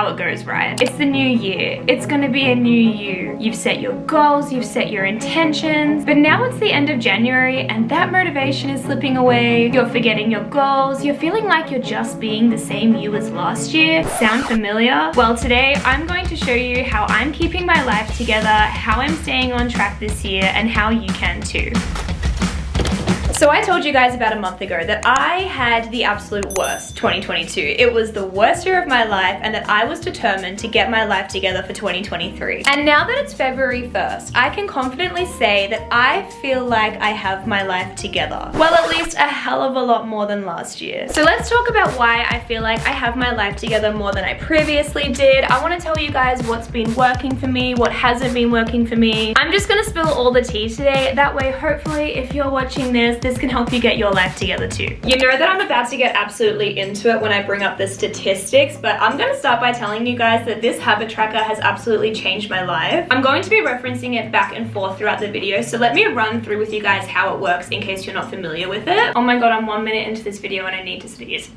how it goes, right? It's the new year. It's gonna be a new you. You've set your goals, you've set your intentions, but now it's the end of January and that motivation is slipping away. You're forgetting your goals. You're feeling like you're just being the same you as last year. Sound familiar? Well, today I'm going to show you how I'm keeping my life together, how I'm staying on track this year, and how you can too. So I told you guys about a month ago that I had the absolute worst 2022. It was the worst year of my life and that I was determined to get my life together for 2023. And now that it's February 1st, I can confidently say that I feel like I have my life together. Well, at least a hell of a lot more than last year. So let's talk about why I feel like I have my life together more than I previously did. I want to tell you guys what's been working for me, what hasn't been working for me. I'm just gonna spill all the tea today. That way, hopefully, if you're watching this can help you get your life together too. You know that I'm about to get absolutely into it when I bring up the statistics, but I'm gonna start by telling you guys that this habit tracker has absolutely changed my life. I'm going to be referencing it back and forth throughout the video, so let me run through with you guys how it works in case you're not familiar with it. Oh my god, I'm 1 minute into this video and I need to sneeze.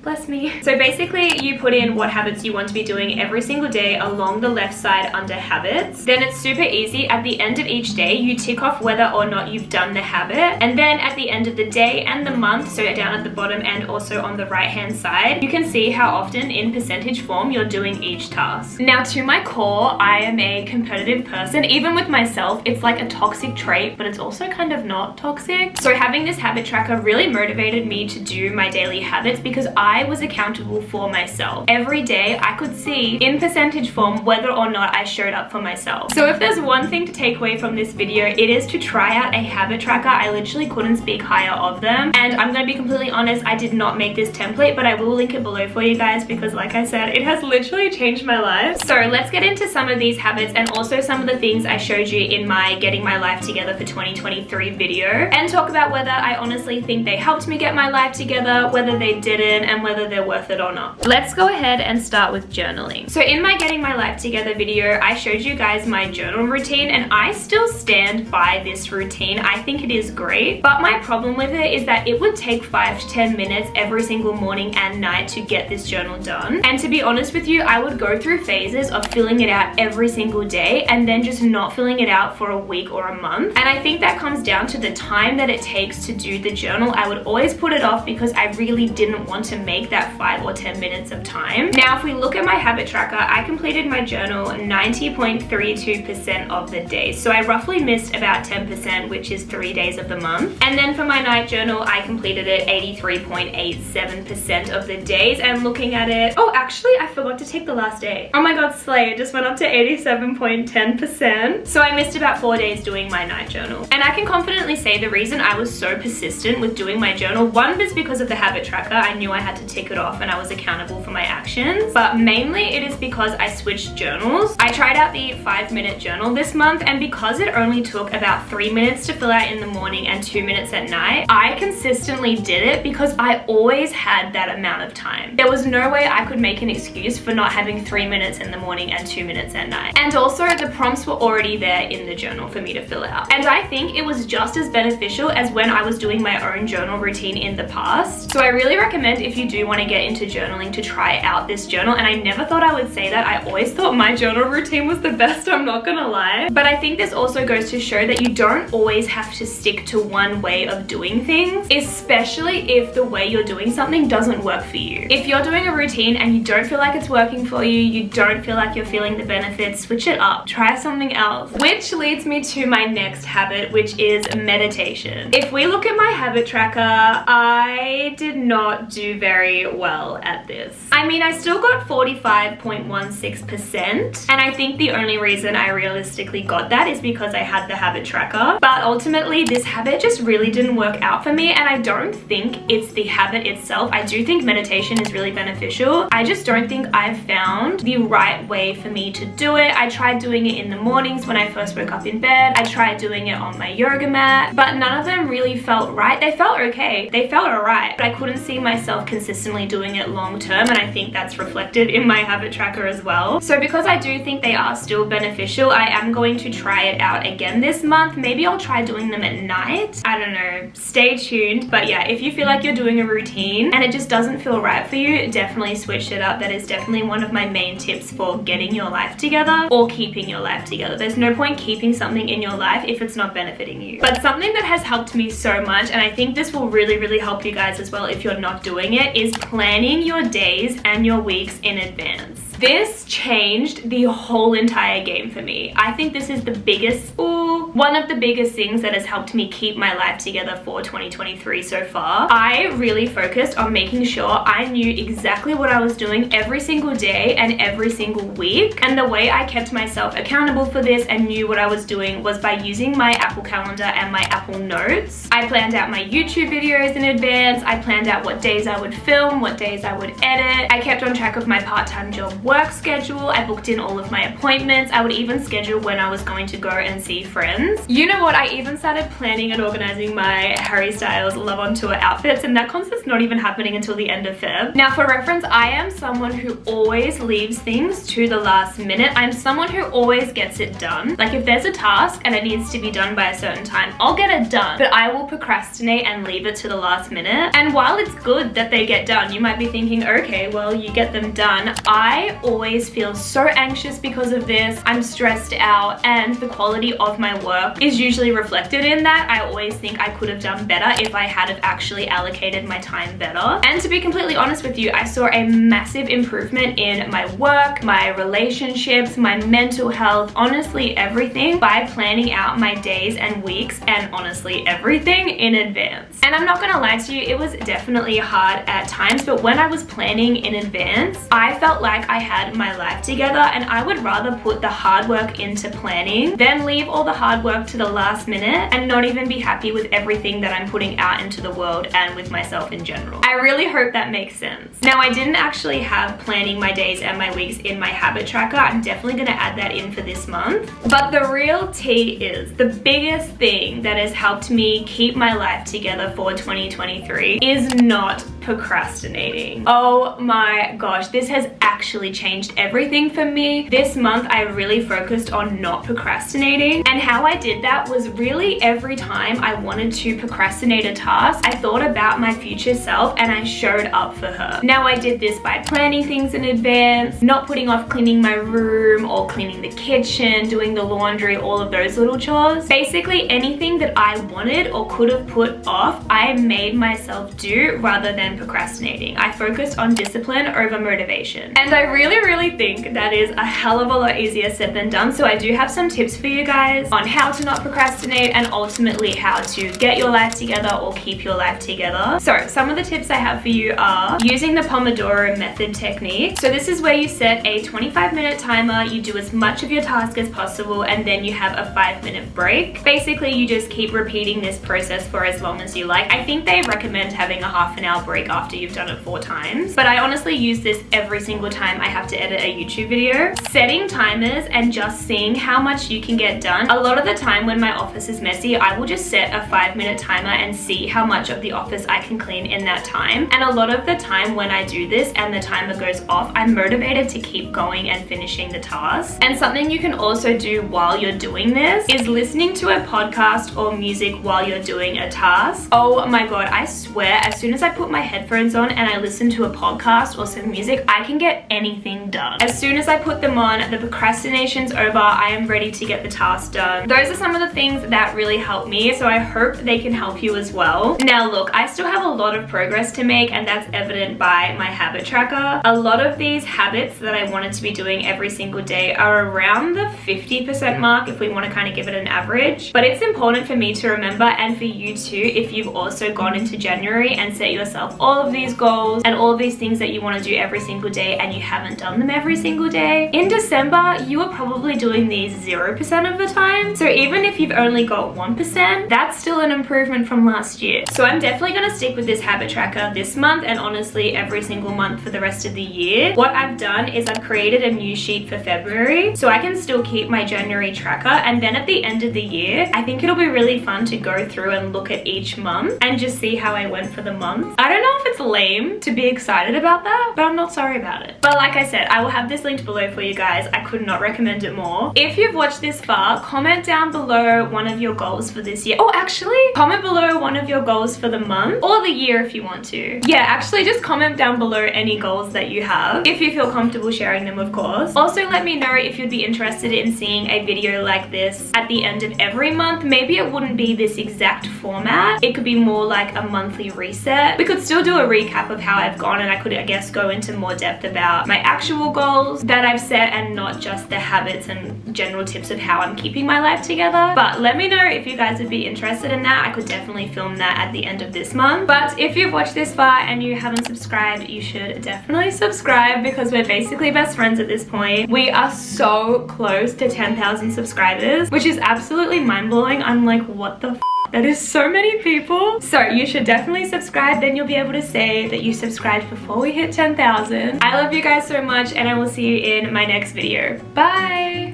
Bless me. So basically you put in what habits you want to be doing every single day along the left side under habits. Then it's super easy. At the end of each day, you tick off whether or not you've done the habit. And then at the end of the day and the month, so down at the bottom and also on the right hand side, you can see how often in percentage form you're doing each task. Now to my core, I am a competitive person. Even with myself, it's like a toxic trait, but it's also kind of not toxic. So having this habit tracker really motivated me to do my daily habits because I was accountable for myself. Every day I could see in percentage form whether or not I showed up for myself. So if there's one thing to take away from this video, it is to try out a habit tracker. I literally couldn't speak higher of them. And I'm going to be completely honest, I did not make this template, but I will link it below for you guys because like I said, it has literally changed my life. So let's get into some of these habits and also some of the things I showed you in my Getting My Life Together for 2023 video, and talk about whether I honestly think they helped me get my life together, whether they didn't, and whether they're worth it or not. Let's go ahead and start with journaling. So in my Getting My Life Together video, I showed you guys my journal routine and I still stand by this routine. I think it is great, but my problem with it is that it would take 5 to 10 minutes every single morning and night to get this journal done. And to be honest with you, I would go through phases of filling it out every single day and then just not filling it out for a week or a month. And I think that comes down to the time that it takes to do the journal. I would always put it off because I really didn't want to make that 5 or 10 minutes of time. Now, if we look at my habit tracker, I completed my journal 90.32% of the days. So I roughly missed about 10%, which is 3 days of the month. And then for my night journal, I completed it 83.87% of the days. And looking at it, oh, actually, I forgot to take the last day. Oh my god, slay, it just went up to 87.10%. So I missed about 4 days doing my night journal. And I can confidently say the reason I was so persistent with doing my journal, one was because of the habit tracker. I knew I had to tick it off and I was accountable for my actions, but mainly it is because I switched journals. I tried out the 5-minute journal this month, and because it only took about 3 minutes to fill out in the morning and 2 minutes at night, I consistently did it because I always had that amount of time. There was no way I could make an excuse for not having 3 minutes in the morning and 2 minutes at night. And also the prompts were already there in the journal for me to fill out. And I think it was just as beneficial as when I was doing my own journal routine in the past. So I really recommend, if you do want to get into journaling, to try out this journal. And I never thought I would say that. I always thought my journal routine was the best, I'm not gonna lie. But I think this also goes to show that you don't always have to stick to one way of doing things, especially if the way you're doing something doesn't work for you. If you're doing a routine and you don't feel like it's working for you, you don't feel like you're feeling the benefits, switch it up, try something else. Which leads me to my next habit, which is meditation. If we look at my habit tracker, I did not do very well at this. I mean, I still got 45.16%, and I think the only reason I realistically got that is because I had the habit tracker. But ultimately, this habit just really didn't work out for me, and I don't think it's the habit itself. I do think meditation is really beneficial. I just don't think I've found the right way for me to do it. I tried doing it in the mornings when I first woke up in bed. I tried doing it on my yoga mat, but none of them really felt right. They felt okay. They felt alright, but I couldn't see myself consistently consistently doing it long term, and I think that's reflected in my habit tracker as well. So because I do think they are still beneficial, I am going to try it out again this month. Maybe I'll try doing them at night. I don't know, stay tuned. But yeah, if you feel like you're doing a routine and it just doesn't feel right for you, definitely switch it up. That is definitely one of my main tips for getting your life together or keeping your life together. There's no point keeping something in your life if it's not benefiting you. But something that has helped me so much, and I think this will really help you guys as well if you're not doing it, is planning your days and your weeks in advance. This changed the whole entire game for me. I think this is the biggest, one of the biggest things that has helped me keep my life together for 2023 so far. I really focused on making sure I knew exactly what I was doing every single day and every single week. And the way I kept myself accountable for this and knew what I was doing was by using my Apple Calendar and my Apple Notes. I planned out my YouTube videos in advance. I planned out what days I would film, what days I would edit. I kept on track of my part-time job work schedule. I booked in all of my appointments. I would even schedule when I was going to go and see friends. You know what? I even started planning and organizing my Harry Styles Love on Tour outfits, and that concert's not even happening until the end of Feb. Now, for reference, I am someone who always leaves things to the last minute. I'm someone who always gets it done. Like if there's a task and it needs to be done by a certain time, I'll get it done, but I will procrastinate and leave it to the last minute. And while it's good that they get done, you might be thinking, okay, well, you get them done. I always feel so anxious because of this. I'm stressed out, and the quality of my work is usually reflected in that. I always think I could have done better if I had have actually allocated my time better. And to be completely honest with you, I saw a massive improvement in my work, my relationships, my mental health, honestly everything, by planning out my days and weeks and honestly everything in advance. And I'm not gonna lie to you, it was definitely hard at times, but when I was planning in advance, I felt like I had my life together, and I would rather put the hard work into planning than leave all the hard work to the last minute and not even be happy with everything that I'm putting out into the world and with myself in general. I really hope that makes sense. Now, I didn't actually have planning my days and my weeks in my habit tracker. I'm definitely gonna add that in for this month. But the real tea is, the biggest thing that has helped me keep my life together for 2023 is not procrastinating. Oh my gosh, this has actually changed everything for me. This month, I really focused on not procrastinating, and how I did that was really every time I wanted to procrastinate a task, I thought about my future self and I showed up for her. Now, I did this by planning things in advance, not putting off cleaning my room or cleaning the kitchen, doing the laundry, all of those little chores. Basically, anything that I wanted or could have put off, I made myself do rather than procrastinating. I focused on discipline over motivation. And I really think that is a hell of a lot easier said than done. So I do have some tips for you guys on how to not procrastinate and ultimately how to get your life together or keep your life together. So some of the tips I have for you are using the Pomodoro method technique. So this is where you set a 25-minute timer, you do as much of your task as possible, and then you have a 5-minute break. Basically, you just keep repeating this process for as long as you like. I think they recommend having a half-an-hour break after you've done it 4 times, but I honestly use this every single time I have to edit a YouTube video. Setting timers and just seeing how much you can get done. A lot of the time when my office is messy, I will just set a 5-minute timer and see how much of the office I can clean in that time. And a lot of the time when I do this and the timer goes off, I'm motivated to keep going and finishing the task. And something you can also do while you're doing this is listening to a podcast or music while you're doing a task. Oh my god, I swear, as soon as I put my headphones on and I listen to a podcast or some music, I can get anything done. As soon as I put them on, the procrastination's over, I am ready to get the task done. Those are some of the things that really help me, so I hope they can help you as well. Now look, I still have a lot of progress to make, and that's evident by my habit tracker. A lot of these habits that I wanted to be doing every single day are around the 50% mark if we want to kind of give it an average. But it's important for me to remember, and for you too, if you've also gone into January and set yourself all of these goals and all of these things that you want to do every single day and you haven't done them every single day. In December, you are probably doing these 0% of the time. So even if you've only got 1%, that's still an improvement from last year. So I'm definitely going to stick with this habit tracker this month, and honestly every single month for the rest of the year. What I've done is I've created a new sheet for February so I can still keep my January tracker, and then at the end of the year, I think it'll be really fun to go through and look at each month and just see how I went for the month. I don't know know if it's lame to be excited about that, but I'm not sorry about it. But like I said, I will have this linked below for you guys. I could not recommend it more. If you've watched this far, comment down below one of your goals for this year. Oh, actually, comment below one of your goals for the month or the year if you want to. Yeah, actually just comment down below any goals that you have, if you feel comfortable sharing them, of course. Also, let me know if you'd be interested in seeing a video like this at the end of every month. Maybe it wouldn't be this exact format. It could be more like a monthly reset. We could still do a recap of how I've gone, and I could, I guess, go into more depth about my actual goals that I've set and not just the habits and general tips of how I'm keeping my life together. But let me know if you guys would be interested in that. I could definitely film that at the end of this month. But if you've watched this far and you haven't subscribed, you should definitely subscribe because we're basically best friends at this point. We are so close to 10,000 subscribers, which is absolutely mind-blowing. I'm like, what the f? That is so many people. So you should definitely subscribe, then you'll be able to say that you subscribed before we hit 10,000. I love you guys so much, and I will see you in my next video. Bye!